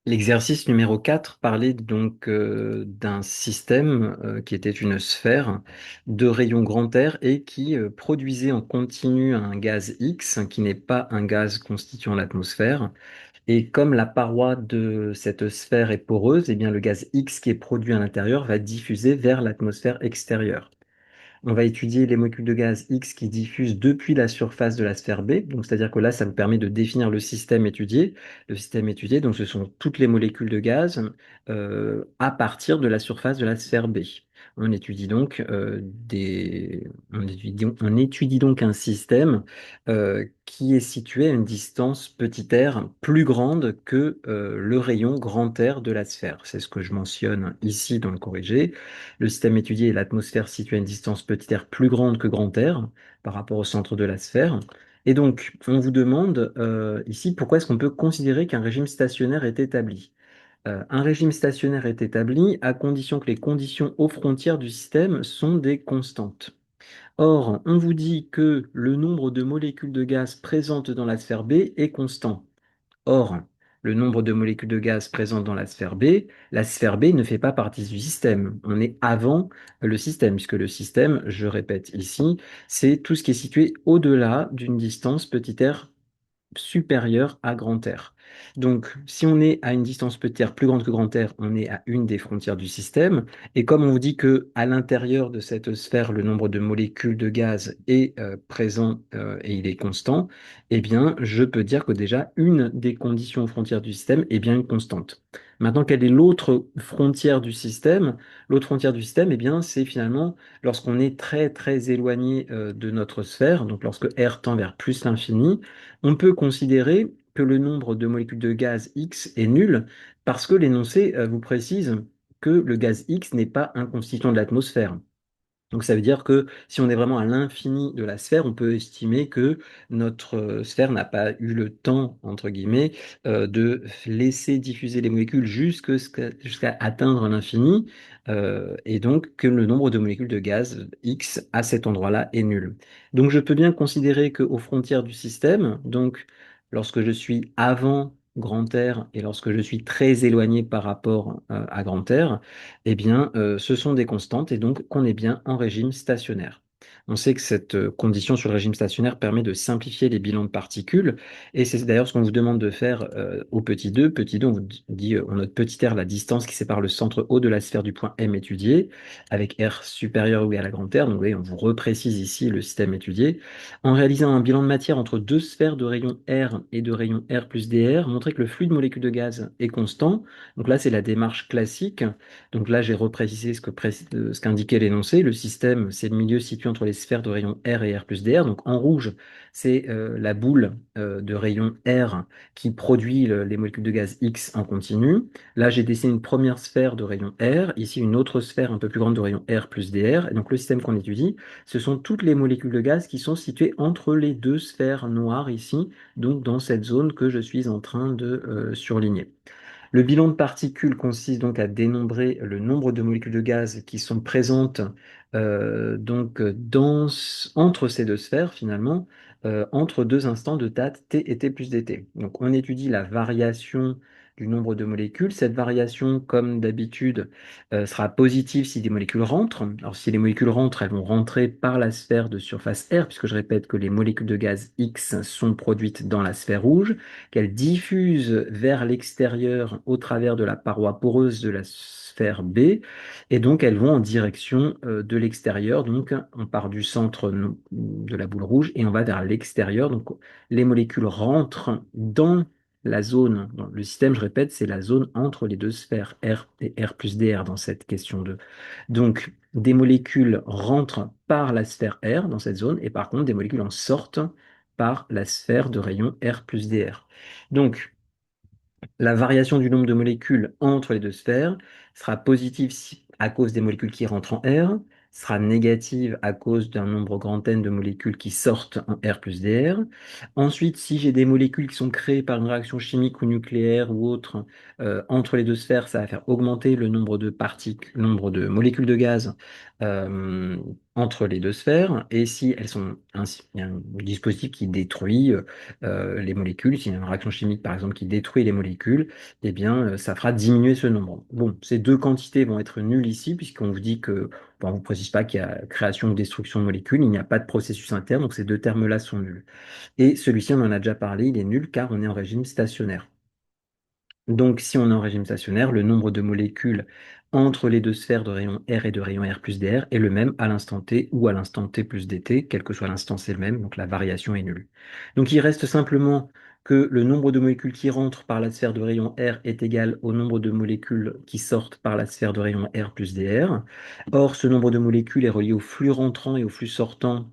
L'exercice numéro 4 parlait donc d'un système qui était une sphère de rayon grand R et qui produisait en continu un gaz X qui n'est pas un gaz constituant l'atmosphère. Et comme la paroi de cette sphère est poreuse, eh bien le gaz X qui est produit à l'intérieur va diffuser vers l'atmosphère extérieure. On va étudier les molécules de gaz X qui diffusent depuis la surface de la sphère B. Donc, c'est-à-dire que là, ça nous permet de définir le système étudié. Le système étudié, donc, ce sont toutes les molécules de gaz à partir de la surface de la sphère B. On étudie donc un système qui est situé à une distance petit r plus grande que le rayon grand R de la sphère. C'est ce que je mentionne ici dans le corrigé. Le système étudié est l'atmosphère située à une distance petit r plus grande que grand R par rapport au centre de la sphère. Et donc, on vous demande ici pourquoi est-ce qu'on peut considérer qu'un régime stationnaire est établi. Un régime stationnaire est établi à condition que les conditions aux frontières du système sont des constantes. Or, on vous dit que le nombre de molécules de gaz présentes dans la sphère B est constant. Or, le nombre de molécules de gaz présentes dans la sphère B ne fait pas partie du système. On est avant le système, puisque le système, je répète ici, c'est tout ce qui est situé au-delà d'une distance petit r supérieur à grand R. Donc, si on est à une distance petit r plus grande que grand R, on est à une des frontières du système. Et comme on vous dit que à l'intérieur de cette sphère, le nombre de molécules de gaz est présent et il est constant, eh bien, je peux dire que déjà une des conditions aux frontières du système est bien une constante. Maintenant, quelle est l'autre frontière du système? L'autre frontière du système, eh bien, c'est finalement lorsqu'on est très très éloigné de notre sphère, donc lorsque R tend vers plus l'infini, on peut considérer que le nombre de molécules de gaz X est nul parce que l'énoncé vous précise que le gaz X n'est pas un constituant de l'atmosphère. Donc ça veut dire que si on est vraiment à l'infini de la sphère, on peut estimer que notre sphère n'a pas eu le temps, entre guillemets, de laisser diffuser les molécules jusqu'à atteindre l'infini, et donc que le nombre de molécules de gaz X à cet endroit-là est nul. Donc je peux bien considérer qu'aux frontières du système, donc lorsque je suis avant grand R et lorsque je suis très éloigné par rapport à grand R, eh bien, ce sont des constantes et donc qu'on est bien en régime stationnaire. On sait que cette condition sur le régime stationnaire permet de simplifier les bilans de particules et c'est d'ailleurs ce qu'on vous demande de faire au petit 2. Petit 2, on vous dit, on note petit r la distance qui sépare le centre O de la sphère du point M étudié avec R supérieur ou égal à grand R. Donc, vous voyez, on vous reprécise ici le système étudié. En réalisant un bilan de matière entre deux sphères de rayon R et de rayon R plus dr, montrer que le flux de molécules de gaz est constant. Donc là, c'est la démarche classique. Donc là, j'ai reprécisé ce qu'indiquait l'énoncé. Le système, c'est le milieu situé entre les sphères de rayon R et R plus dr. Donc en rouge, c'est la boule de rayon R qui produit les molécules de gaz X en continu. Là, j'ai dessiné une première sphère de rayon R, ici une autre sphère un peu plus grande de rayon R plus dr. Et donc le système qu'on étudie, ce sont toutes les molécules de gaz qui sont situées entre les deux sphères noires ici, donc dans cette zone que je suis en train de surligner. Le bilan de particules consiste donc à dénombrer le nombre de molécules de gaz qui sont présentes entre ces deux sphères finalement, entre deux instants de date t et t plus dt. Donc on étudie la variation du nombre de molécules. Cette variation, comme d'habitude, sera positive si des molécules rentrent. Alors si les molécules rentrent, elles vont rentrer par la sphère de surface R, puisque je répète que les molécules de gaz X sont produites dans la sphère rouge, qu'elles diffusent vers l'extérieur au travers de la paroi poreuse de la sphère B, et donc elles vont en direction de l'extérieur. Donc on part du centre de la boule rouge et on va vers l'extérieur. Donc les molécules rentrent dans la zone, dans le système, je répète, c'est la zone entre les deux sphères R et R plus dr dans cette question 2. Donc des molécules rentrent par la sphère R dans cette zone et par contre des molécules en sortent par la sphère de rayon R plus dr. Donc, la variation du nombre de molécules entre les deux sphères sera positive à cause des molécules qui rentrent en R, sera négative à cause d'un nombre grand N de molécules qui sortent en R plus dr. Ensuite, si j'ai des molécules qui sont créées par une réaction chimique ou nucléaire ou autre entre les deux sphères, ça va faire augmenter le nombre de particules, le nombre de molécules de gaz entre les deux sphères, et si elles sont ainsi, il y a un dispositif qui détruit les molécules, s'il y a une réaction chimique par exemple qui détruit les molécules, eh bien ça fera diminuer ce nombre. Bon, ces deux quantités vont être nulles ici, puisqu'on vous dit que, bon, on ne vous précise pas qu'il y a création ou destruction de molécules, il n'y a pas de processus interne, donc ces deux termes-là sont nuls. Et celui-ci, on en a déjà parlé, il est nul car on est en régime stationnaire. Donc, si on est en régime stationnaire, le nombre de molécules entre les deux sphères de rayon R et de rayon R plus dr est le même à l'instant t ou à l'instant t plus dt, quel que soit l'instant, c'est le même, donc la variation est nulle. Donc, il reste simplement que le nombre de molécules qui rentrent par la sphère de rayon R est égal au nombre de molécules qui sortent par la sphère de rayon R plus dr. Or, ce nombre de molécules est relié au flux rentrant et au flux sortant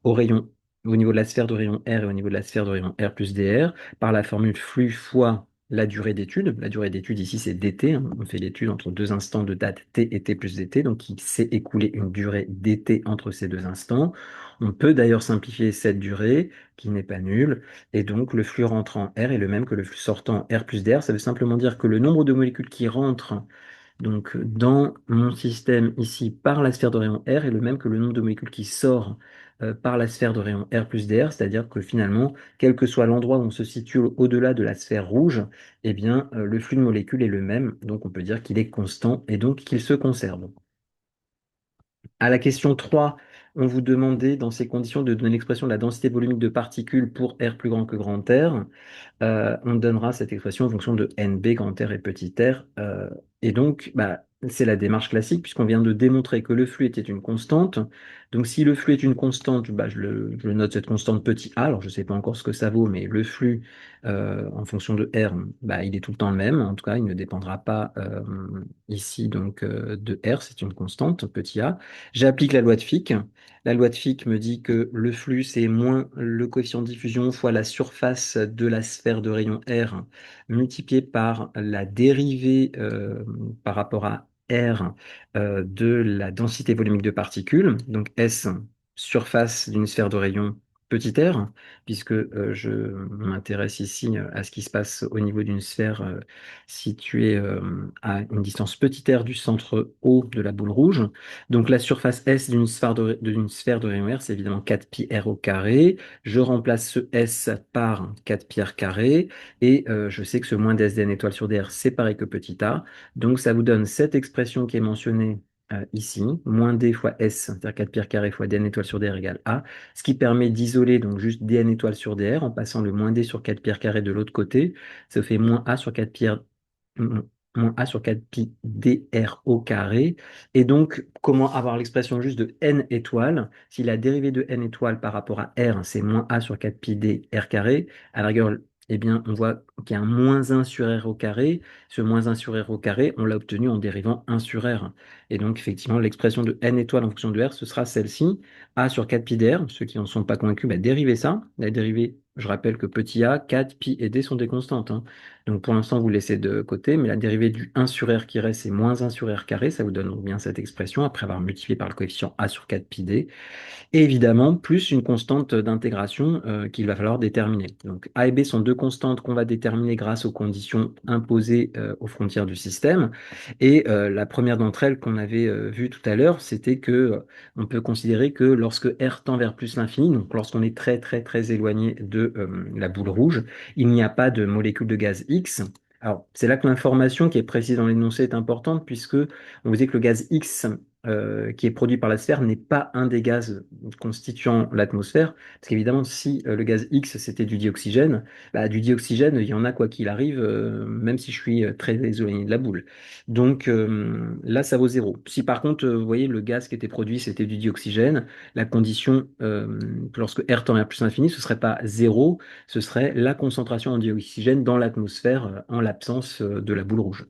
au rayon, au niveau de la sphère de rayon R et au niveau de la sphère de rayon R plus dr par la formule flux fois la durée d'étude. La durée d'étude ici, c'est dt, hein. On fait l'étude entre deux instants de date t et t plus dt, donc il s'est écoulé une durée dt entre ces deux instants. On peut d'ailleurs simplifier cette durée, qui n'est pas nulle, et donc le flux rentrant R est le même que le flux sortant R plus dr. Ça veut simplement dire que le nombre de molécules qui rentrent donc, dans mon système ici, par la sphère de rayon R est le même que le nombre de molécules qui sort par la sphère de rayon R plus dr, c'est-à-dire que finalement, quel que soit l'endroit où on se situe au-delà de la sphère rouge, eh bien, le flux de molécules est le même, donc on peut dire qu'il est constant et donc qu'il se conserve. À la question 3, on vous demandait dans ces conditions de donner l'expression de la densité volumique de particules pour R plus grand que grand R. On donnera cette expression en fonction de NB, grand R et petit r. Et donc, bah, c'est la démarche classique, puisqu'on vient de démontrer que le flux était une constante. Donc, si le flux est une constante, bah, je le note cette constante petit a. Alors, je ne sais pas encore ce que ça vaut, mais le flux, en fonction de R, bah, il est tout le temps le même. En tout cas, il ne dépendra pas ici donc, de R, c'est une constante, petit a. J'applique la loi de Fick. La loi de Fick me dit que le flux, c'est moins le coefficient de diffusion fois la surface de la sphère de rayon R multiplié par la dérivée par rapport à R de la densité volumique de particules. Donc S, surface d'une sphère de rayon petit r, puisque je m'intéresse ici à ce qui se passe au niveau d'une sphère située à une distance petit r du centre O de la boule rouge. Donc la surface S d'une sphère de rayon R, c'est évidemment 4 pi r au carré. Je remplace ce S par 4 pi r carré et je sais que ce moins dsdn étoile sur dr, c'est pareil que petit a. Donc ça vous donne cette expression qui est mentionnée ici, moins d fois S, c'est-à-dire 4 pi r carré fois dn étoile sur dr égale a, ce qui permet d'isoler donc juste dn étoile sur dr en passant le moins d sur 4 pi r carré de l'autre côté. Ça fait moins a sur 4 pi r moins a sur 4 pi dr au carré. Et donc, comment avoir l'expression juste de n étoiles? Si la dérivée de n étoiles par rapport à r, c'est moins a sur 4 pi dr carré, à la rigueur, eh bien, on voit qu'il y a un moins 1 sur r au carré. Ce moins 1 sur r au carré, on l'a obtenu en dérivant 1 sur r. Et donc, effectivement, l'expression de n étoiles en fonction de r, ce sera celle-ci. A sur 4 pi dr. Ceux qui n'en sont pas convaincus, bah, dérivez ça. La dérivée, je rappelle que petit a, 4, pi et d sont des constantes, hein. Donc, pour l'instant, vous laissez de côté, mais la dérivée du 1 sur r qui reste, c'est moins 1 sur r carré. Ça vous donne donc bien cette expression après avoir multiplié par le coefficient a sur 4 pi d. Et évidemment, plus une constante d'intégration qu'il va falloir déterminer. Donc A et B sont deux constantes qu'on va déterminer grâce aux conditions imposées aux frontières du système. Et la première d'entre elles qu'on avait vue tout à l'heure, c'était que on peut considérer que lorsque R tend vers plus l'infini, donc lorsqu'on est très très très éloigné de la boule rouge, il n'y a pas de molécule de gaz X. Alors, c'est là que l'information qui est précise dans l'énoncé est importante, puisque on vous dit que le gaz X qui est produit par la sphère n'est pas un des gaz constituant l'atmosphère. Parce qu'évidemment, si le gaz X, c'était du dioxygène, bah, du dioxygène, il y en a quoi qu'il arrive, même si je suis très éloigné de la boule. Donc là, ça vaut zéro. Si par contre, vous voyez, le gaz qui était produit, c'était du dioxygène, la condition, que lorsque R tend vers plus l'infini, ce serait pas zéro, ce serait la concentration en dioxygène dans l'atmosphère en l'absence de la boule rouge.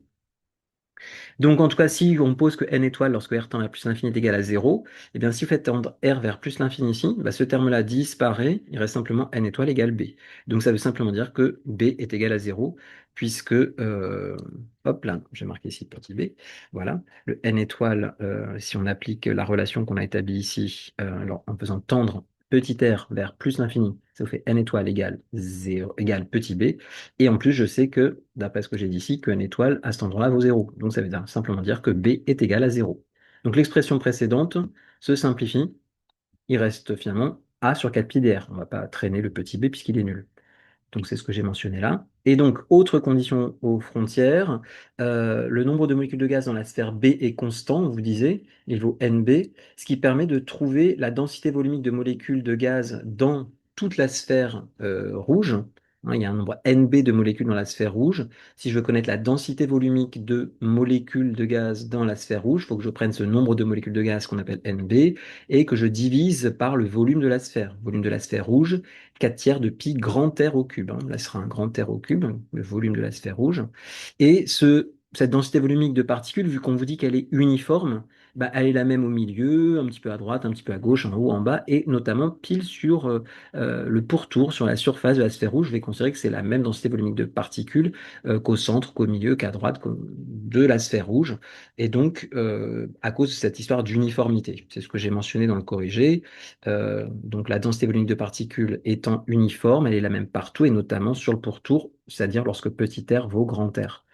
Donc, en tout cas, si on pose que n étoiles lorsque r tend vers plus l'infini est égal à 0, eh bien, si vous faites tendre r vers plus l'infini ici, bah, ce terme-là disparaît, il reste simplement n étoile égale b. Donc, ça veut simplement dire que b est égal à 0, puisque, hop là, j'ai marqué ici petit b, voilà, le n étoile, si on applique la relation qu'on a établie ici, alors, en faisant tendre petit r vers plus l'infini, ça vous fait n étoile égale 0, égale petit b, et en plus, je sais que, d'après ce que j'ai dit ici, qu'un étoile à cet endroit-là vaut 0. Donc ça veut simplement dire que B est égal à 0. Donc l'expression précédente se simplifie. Il reste finalement A sur 4 pi dr. On ne va pas traîner le petit b puisqu'il est nul. Donc c'est ce que j'ai mentionné là. Et donc, autre condition aux frontières, le nombre de molécules de gaz dans la sphère B est constant, on vous disait, il vaut NB, ce qui permet de trouver la densité volumique de molécules de gaz dans toute la sphère rouge. Hein, il y a un nombre NB de molécules dans la sphère rouge. Si je veux connaître la densité volumique de molécules de gaz dans la sphère rouge, il faut que je prenne ce nombre de molécules de gaz qu'on appelle NB et que je divise par le volume de la sphère. Volume de la sphère rouge, 4 tiers de pi grand R au cube. Hein. Là, ce sera un grand R au cube, le volume de la sphère rouge. Et cette densité volumique de particules, vu qu'on vous dit qu'elle est uniforme, bah, elle est la même au milieu, un petit peu à droite, un petit peu à gauche, en haut, en bas, et notamment pile sur le pourtour, sur la surface de la sphère rouge. Je vais considérer que c'est la même densité volumique de particules qu'au centre, qu'au milieu, qu'à droite de la sphère rouge. Et donc, à cause de cette histoire d'uniformité, c'est ce que j'ai mentionné dans le corrigé. Donc la densité volumique de particules étant uniforme, elle est la même partout et notamment sur le pourtour, c'est-à-dire lorsque petit r vaut grand R.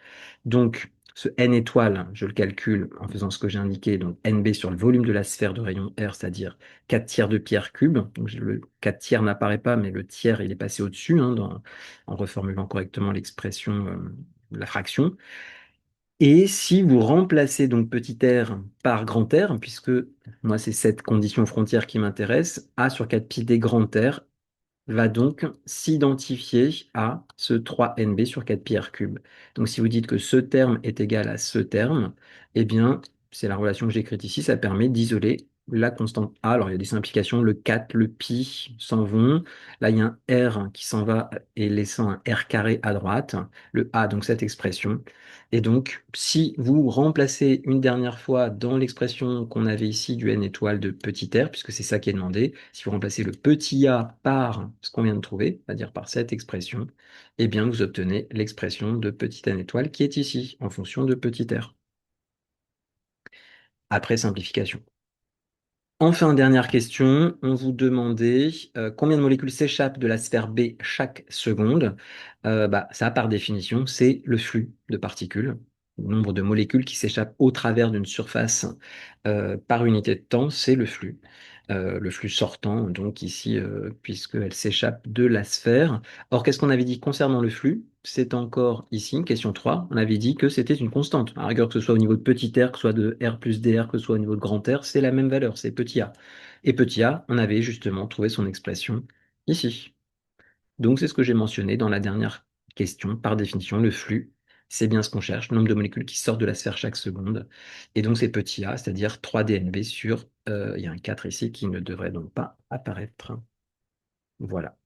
Donc ce n étoile, je le calcule en faisant ce que j'ai indiqué, donc NB sur le volume de la sphère de rayon R, c'est-à-dire 4 tiers de pi r cube. Donc le 4 tiers n'apparaît pas, mais le tiers, il est passé au-dessus, hein, en reformulant correctement l'expression, la fraction. Et si vous remplacez donc petit r par grand R, puisque moi c'est cette condition frontière qui m'intéresse, A sur 4 pi d grand R va donc s'identifier à ce 3NB sur 4 pi r cube. Donc si vous dites que ce terme est égal à ce terme, eh bien c'est la relation que j'ai écrite ici, ça permet d'isoler la constante A. Alors il y a des simplifications, le 4, le pi s'en vont. Là il y a un R qui s'en va et laissant un R carré à droite, le A, donc cette expression. Et donc, si vous remplacez une dernière fois dans l'expression qu'on avait ici du n étoile de petit r, puisque c'est ça qui est demandé, si vous remplacez le petit a par ce qu'on vient de trouver, c'est-à-dire par cette expression, eh bien vous obtenez l'expression de petit n étoile qui est ici, en fonction de petit r, après simplification. Enfin, dernière question, on vous demandait combien de molécules s'échappent de la sphère B chaque seconde. Bah, ça, par définition, c'est le flux de particules, le nombre de molécules qui s'échappent au travers d'une surface par unité de temps, c'est le flux. Le flux sortant, donc ici, puisqu'elle s'échappe de la sphère. Or, qu'est-ce qu'on avait dit concernant le flux? C'est encore ici, question 3. On avait dit que c'était une constante. À rigueur, que ce soit au niveau de petit r, que ce soit de r plus dr, que ce soit au niveau de grand R, c'est la même valeur, c'est petit a. Et petit a, on avait justement trouvé son expression ici. Donc, c'est ce que j'ai mentionné dans la dernière question. Par définition, le flux, c'est bien ce qu'on cherche, le nombre de molécules qui sortent de la sphère chaque seconde. Et donc, c'est petit a, c'est-à-dire 3 dNb sur, il y a un 4 ici qui ne devrait donc pas apparaître. Voilà.